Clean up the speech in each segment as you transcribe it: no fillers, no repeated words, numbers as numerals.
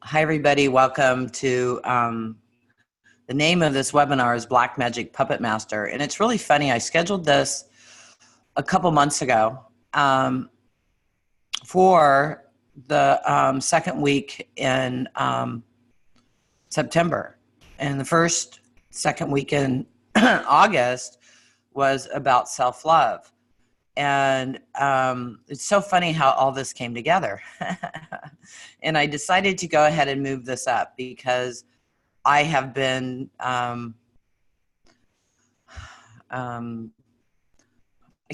Hi, everybody. Welcome to the name of this webinar is Black Magic Puppet Master. And it's really funny. I scheduled this a couple months ago for the second week in September. And the second week in August was about self-love. And it's so funny how all this came together. And I decided to go ahead and move this up because I have been I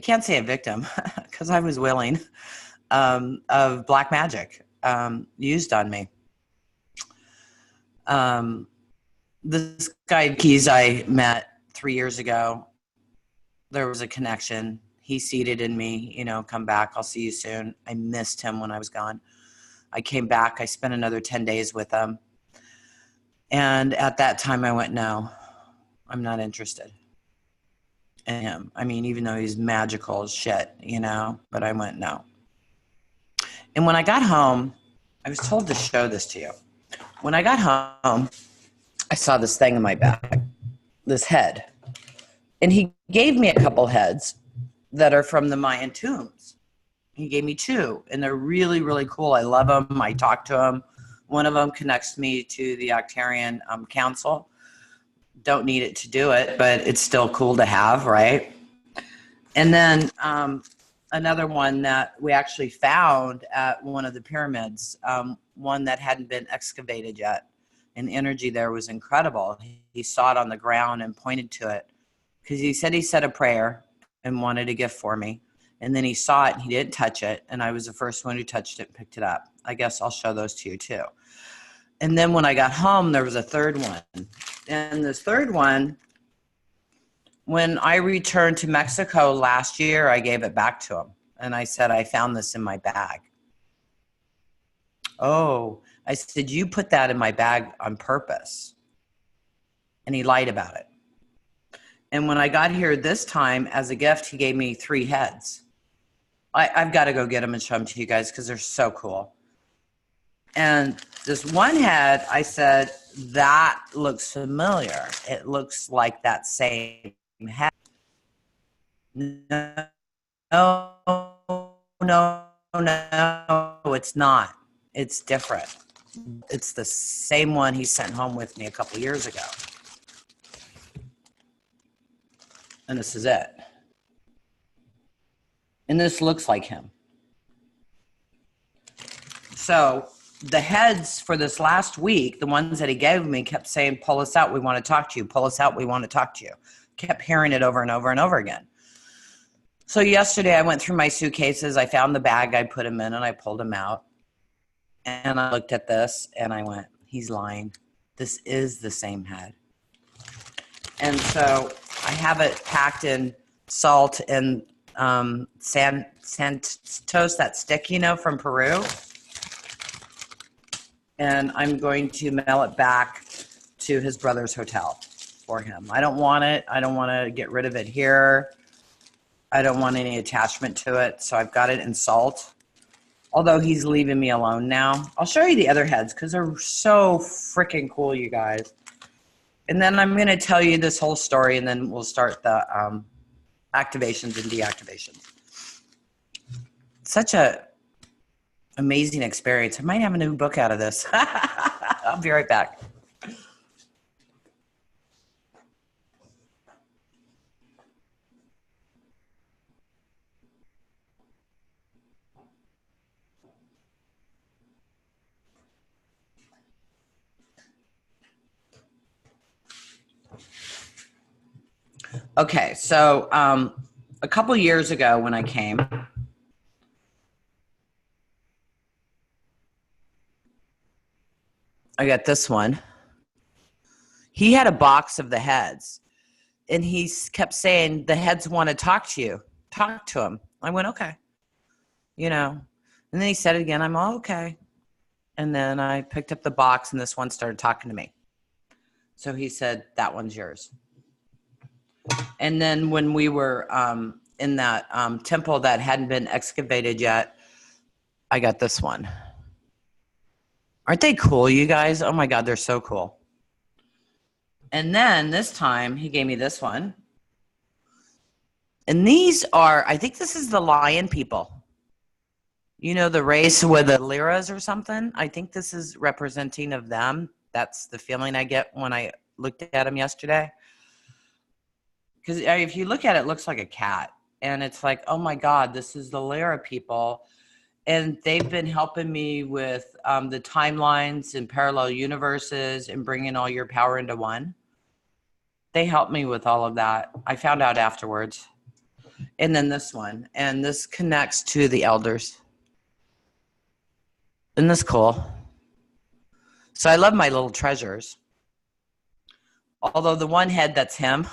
can't say a victim because I was willing of black magic used on me. This guy Vickies I met 3 years ago, there was a connection. He seeded in me, come back, I'll see you soon. I missed him when I was gone. I came back, I spent another 10 days with him. And at that time I went, no, I'm not interested in him. I mean, even though he's magical as shit, but I went, no. And when I got home, I was told to show this to you. When I got home, I saw this thing in my bag, this head. And he gave me a couple heads that are from the Mayan tombs. He gave me 2, and they're really, really cool. I love them. I talk to them. One of them connects me to the Octarian Council. Don't need it to do it, but it's still cool to have, right? And then another one that we actually found at one of the pyramids, one that hadn't been excavated yet. And the energy there was incredible. He saw it on the ground and pointed to it because he said he said a prayer and wanted a gift for me. And then he saw it and he didn't touch it. And I was the first one who touched it and picked it up. I guess I'll show those to you too. And then when I got home, there was a third one. And this third one, when I returned to Mexico last year, I gave it back to him. And I said, I found this in my bag. Oh, I said, you put that in my bag on purpose. And he lied about it. And when I got here this time as a gift, he gave me 3 heads. I've got to go get them and show them to you guys because they're so cool. And this one head, I said, that looks familiar. It looks like that same head. No, it's not. It's different. It's the same one he sent home with me a couple years ago. And this is it. And this looks like him. So the heads for this last week, the ones that he gave me, kept saying, pull us out, we want to talk to you. Pull us out, we want to talk to you. Kept hearing it over and over and over again. So yesterday I went through my suitcases. I found the bag I put him in and I pulled him out. And I looked at this and I went, he's lying. This is the same head. And so I have it packed in salt and Santos, that stick, from Peru. And I'm going to mail it back to his brother's hotel for him. I don't want it. I don't want to get rid of it here. I don't want any attachment to it. So I've got it in salt. Although he's leaving me alone now. I'll show you the other heads because they're so freaking cool, you guys. And then I'm going to tell you this whole story, and then we'll start the activations and deactivations. Such a amazing experience. I might have a new book out of this. I'll be right back. Okay, so a couple years ago when I came, I got this one. He had a box of the heads, and he kept saying, the heads want to talk to you. Talk to him. I went, okay. And then he said it again. I'm all okay. And then I picked up the box, and this one started talking to me. So he said, that one's yours. And then when we were in that temple that hadn't been excavated yet, I got this one. Aren't they cool, you guys? Oh my God, they're so cool. And then this time he gave me this one. And these are, I think this is the lion people. You know, the race with the liras or something? I think this is representing of them. That's the feeling I get when I looked at them yesterday. Because if you look at it, it looks like a cat. And it's like, oh my God, this is the Lyra people. And they've been helping me with the timelines and parallel universes and bringing all your power into one. They helped me with all of that. I found out afterwards. And then this one. And this connects to the elders. Isn't this cool? So I love my little treasures. Although the one head that's him,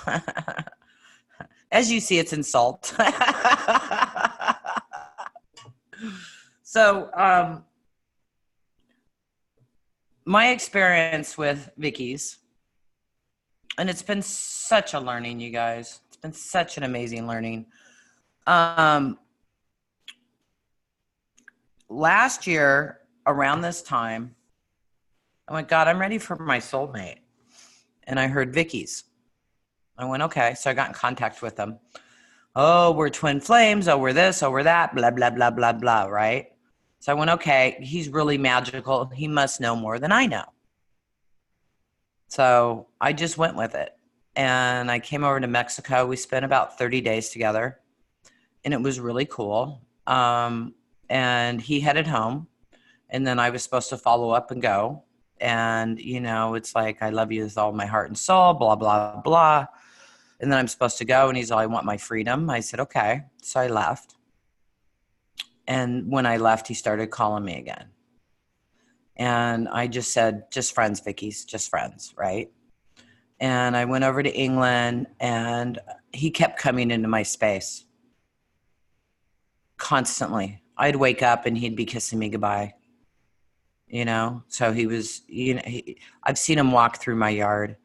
as you see, it's in salt. So my experience with Vickies, and it's been such a learning, you guys. It's been such an amazing learning. Last year, around this time, I went, God, I'm ready for my soulmate. And I heard Vickies. I went, okay. So I got in contact with them. Oh, we're twin flames. Oh, we're this. Oh, we're that. Blah, blah, blah, blah, blah. Right? So I went, okay, he's really magical. He must know more than I know. So I just went with it. And I came over to Mexico. We spent about 30 days together. And it was really cool. And he headed home. And then I was supposed to follow up and go. And, you know, it's like, I love you with all my heart and soul, blah, blah, blah. And then I'm supposed to go. And he's all, I want my freedom. I said, okay. So I left. And when I left, he started calling me again. And I just said, just friends, Vickies, just friends, right? And I went over to England, and he kept coming into my space constantly. I'd wake up and he'd be kissing me goodbye. You know, so he was, you know, I've seen him walk through my yard.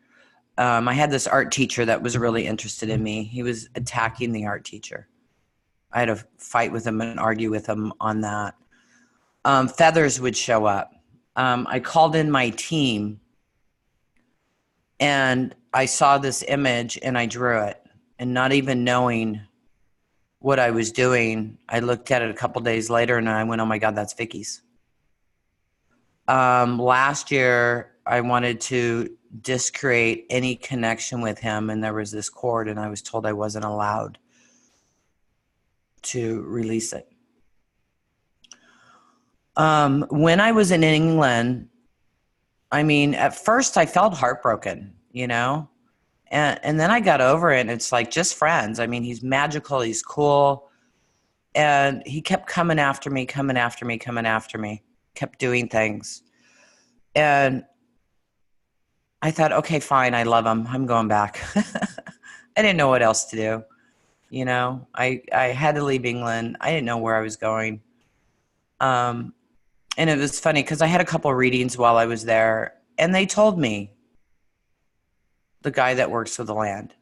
I had this art teacher that was really interested in me. He was attacking the art teacher. I had to fight with him and argue with him on that. Feathers would show up. I called in my team, and I saw this image and I drew it. And not even knowing what I was doing, I looked at it a couple days later and I went, oh my God, that's Vickies. Last year, I wanted to discreate any connection with him, and there was this cord, and I was told I wasn't allowed to release it. When I was in England, I mean, at first I felt heartbroken, you know, and then I got over it, and it's like just friends. I mean, he's magical, he's cool, and he kept coming after me, kept doing things. And I thought, okay, fine, I love him. I'm going back. I didn't know what else to do. You know, I had to leave England. I didn't know where I was going. And it was funny because I had a couple of readings while I was there, and they told me the guy that works with the land.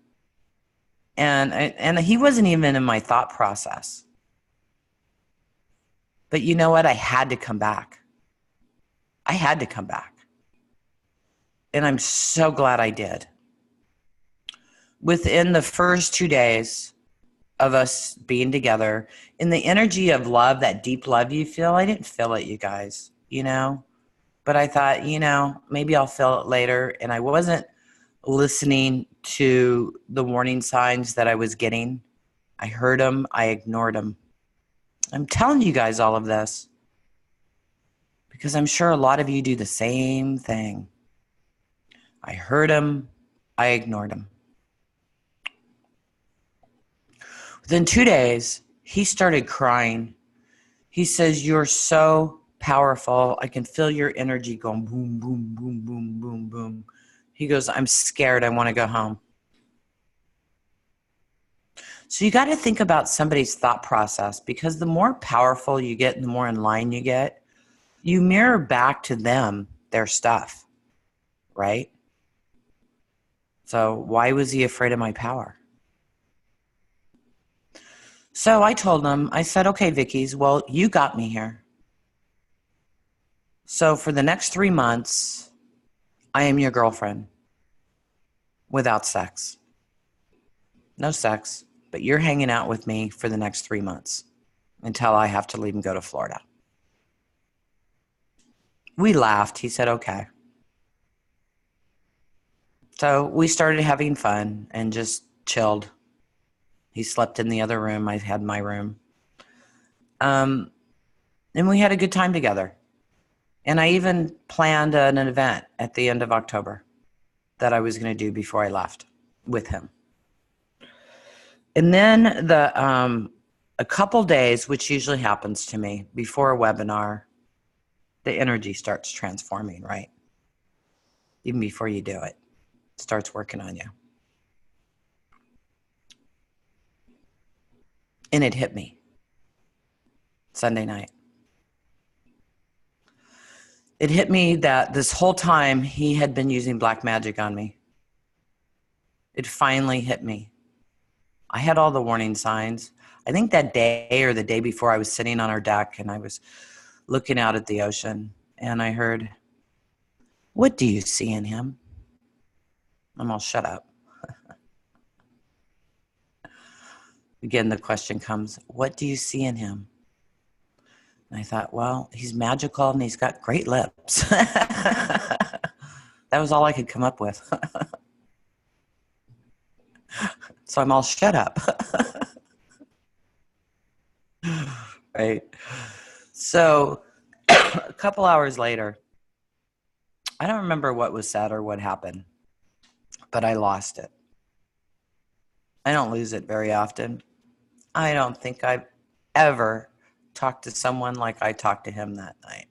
And he wasn't even in my thought process. But you know what? I had to come back. I had to come back. And I'm so glad I did. Within the first 2 days of us being together, in the energy of love, that deep love you feel, I didn't feel it, you guys, you know? But I thought, you know, maybe I'll feel it later. And I wasn't listening to the warning signs that I was getting. I heard them. I ignored them. I'm telling you guys all of this because I'm sure a lot of you do the same thing. I heard him. I ignored him. Within 2 days, he started crying. He says, you're so powerful. I can feel your energy going boom, boom, boom, boom, boom, boom. He goes, I'm scared. I want to go home. So you got to think about somebody's thought process, because the more powerful you get and the more in line you get, you mirror back to them their stuff, right? So why was he afraid of my power? So I told him, I said, okay, Vickies, well, you got me here. So for the next 3 months, I am your girlfriend without sex. No sex, but you're hanging out with me for the next 3 months until I have to leave and go to Florida. We laughed. He said, okay. So we started having fun and just chilled. He slept in the other room. I had my room. And we had a good time together. And I even planned an event at the end of October that I was going to do before I left with him. And then a couple days, which usually happens to me before a webinar, the energy starts transforming, right? Even before you do it, it starts working on you. And it hit me Sunday night. It hit me that this whole time he had been using black magic on me. It finally hit me. I had all the warning signs. I think that day or the day before, I was sitting on our deck and I was looking out at the ocean and I heard, "What do you see in him?" I'm all, "Shut up." Again, the question comes, what do you see in him? And I thought, well, he's magical and he's got great lips. That was all I could come up with. So I'm all, "Shut up." Right. So a couple hours later, I don't remember what was said or what happened, but I lost it. I don't lose it very often. I don't think I've ever talked to someone like I talked to him that night.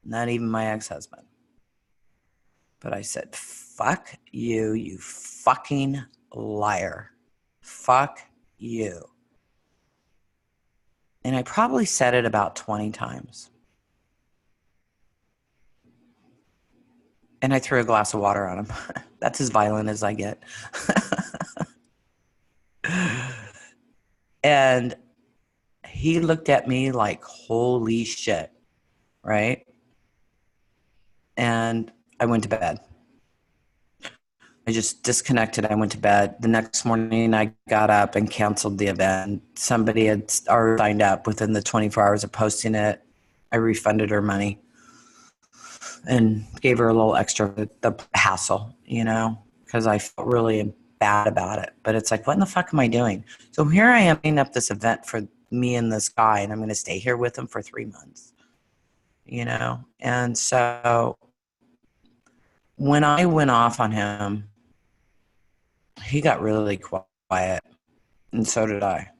Not even my ex-husband. But I said, "Fuck you, you fucking liar. Fuck you." And I probably said it about 20 times. And I threw a glass of water on him. That's as violent as I get. And he looked at me like, holy shit, right? And I went to bed. I just disconnected. I went to bed. The next morning, I got up and canceled the event. Somebody had already signed up within the 24 hours of posting it. I refunded her money and gave her a little extra, the hassle, because I felt really bad about it. But it's like, what in the fuck am I doing? So here I am setting up this event for me and this guy, and I'm going to stay here with him for 3 months, And so when I went off on him, he got really quiet, and so did I.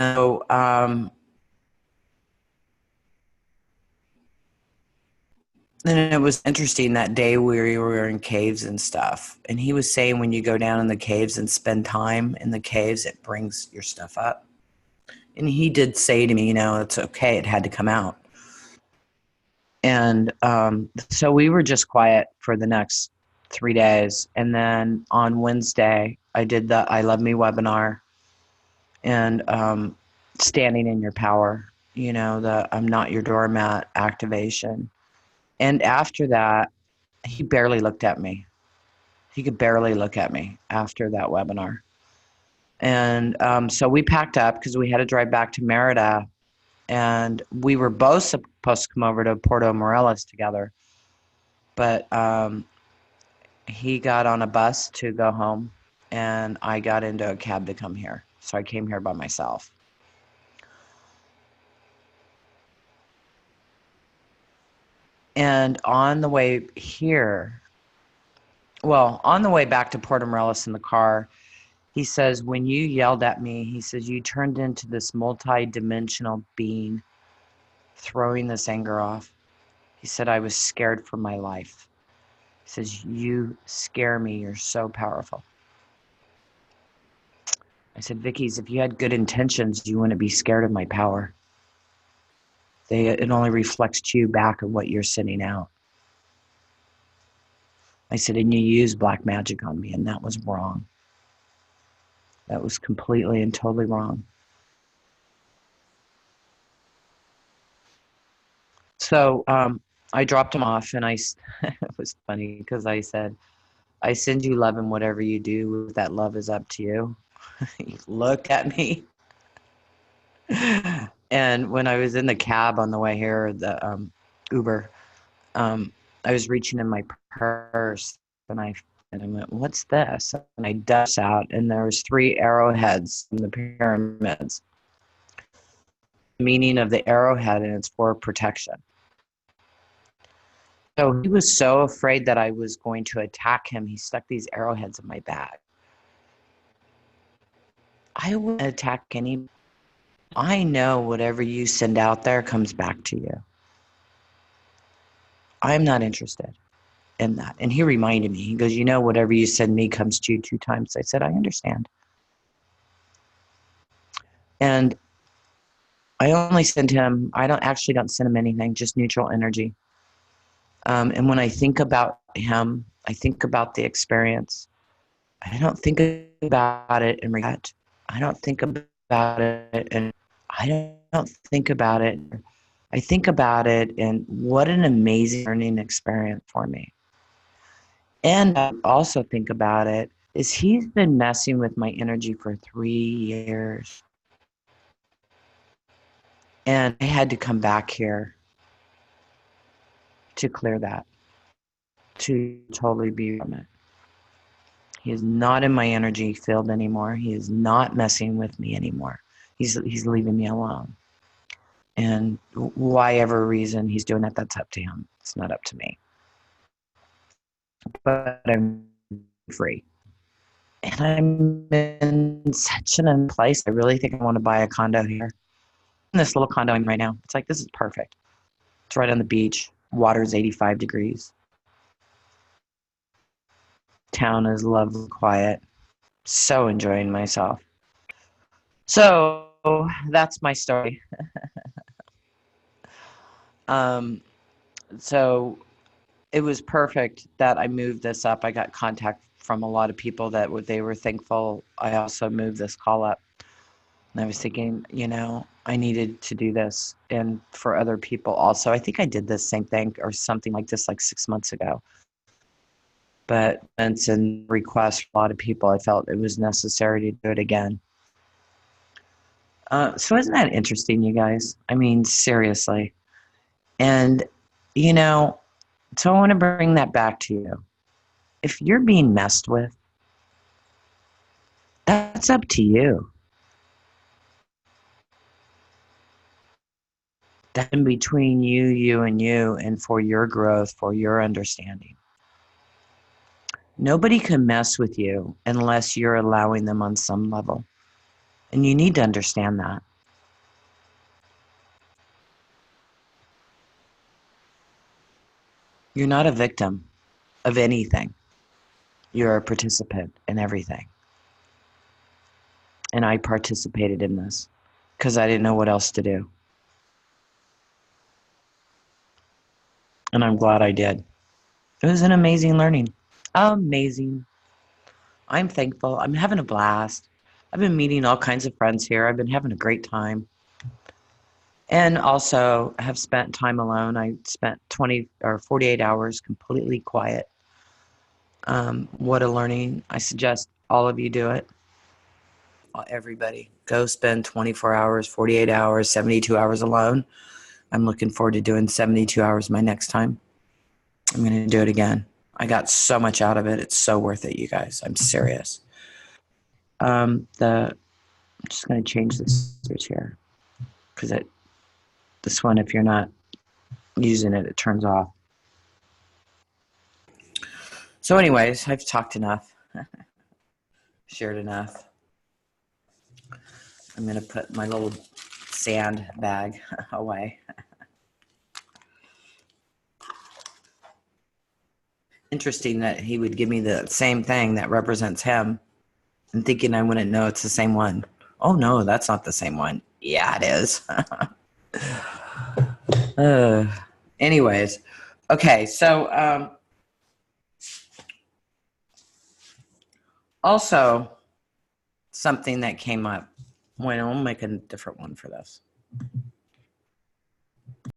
So, and it was interesting that day we were in caves and stuff. And he was saying when you go down in the caves and spend time in the caves, it brings your stuff up. And he did say to me, it's okay. It had to come out. And so we were just quiet for the next 3 days. And then on Wednesday, I did the I Love Me webinar and standing in your power, the I'm not your doormat activation. And after that, he barely looked at me. He could barely look at me after that webinar. And so we packed up because we had to drive back to Merida. And we were both supposed to come over to Puerto Morelos together. But he got on a bus to go home, and I got into a cab to come here. So I came here by myself. And on the way here, on the way back to Puerto Morelos in the car, he says, when you yelled at me, he says, you turned into this multi-dimensional being throwing this anger off. He said, I was scared for my life. He says, you scare me. You're so powerful. I said, Vickies, if you had good intentions, you wouldn't be scared of my power. It only reflects you back on what you're sending out. I said, and you used black magic on me, and that was wrong. That was completely and totally wrong. So I dropped him off, and it was funny because I said, I send you love, and whatever you do with that love is up to you. He looked at me. And when I was in the cab on the way here, the Uber, I was reaching in my purse, and I went, "What's this?" And I dust out, and there was 3 arrowheads from the pyramids. The meaning of the arrowhead, and it's for protection. So he was so afraid that I was going to attack him, he stuck these arrowheads in my bag. I wouldn't attack any. I know whatever you send out there comes back to you. I'm not interested in that. And he reminded me, he goes, whatever you send me comes to you 2 times. I said, I understand. And I only send him, I don't send him anything, just neutral energy. And when I think about him, I think about the experience. I don't think about it and regret. I don't think about it and I don't think about it. I think about it and what an amazing learning experience for me. And I also think about it is he's been messing with my energy for 3 years. And I had to come back here to clear that, to totally be from it. He is not in my energy field anymore. He is not messing with me anymore. He's leaving me alone. And whatever reason he's doing it, that's up to him. It's not up to me. But I'm free. And I'm in such an place. I really think I want to buy a condo here. In this little condo I'm in right now. It's like, this is perfect. It's right on the beach. Water's 85 degrees. Town is lovely, quiet. So enjoying myself. So that's my story. So it was perfect that I moved this up. I got contact from a lot of people that they were thankful I also moved this call up. And I was thinking, I needed to do this and for other people also. I think I did this same thing or something like this like 6 months ago. But it's a request for a lot of people. I felt it was necessary to do it again. So isn't that interesting, you guys? I mean, seriously. And, so I want to bring that back to you. If you're being messed with, that's up to you. That's in between you, and for your growth, for your understanding. Nobody can mess with you unless you're allowing them on some level. And you need to understand that. You're not a victim of anything. You're a participant in everything. And I participated in this because I didn't know what else to do. And I'm glad I did. It was an amazing learning. Amazing. I'm thankful. I'm having a blast. I've been meeting all kinds of friends here. I've been having a great time. And also have spent time alone. I spent 20 or 48 hours completely quiet. What a learning. I suggest all of you do it. Everybody, go spend 24 hours, 48 hours, 72 hours alone. I'm looking forward to doing 72 hours my next time. I'm going to do it again. I got so much out of it. It's so worth it, you guys. I'm serious. I'm just going to change this switch here because this one, if you're not using it, it turns off. So anyways, I've talked enough, shared enough. I'm going to put my little sand bag away. Interesting that he would give me the same thing that represents him and thinking I wouldn't know it's the same one. Oh no, that's not the same one. Yeah, it is. Anyways, okay, so also something that came up. Wait, I'll make a different one for this.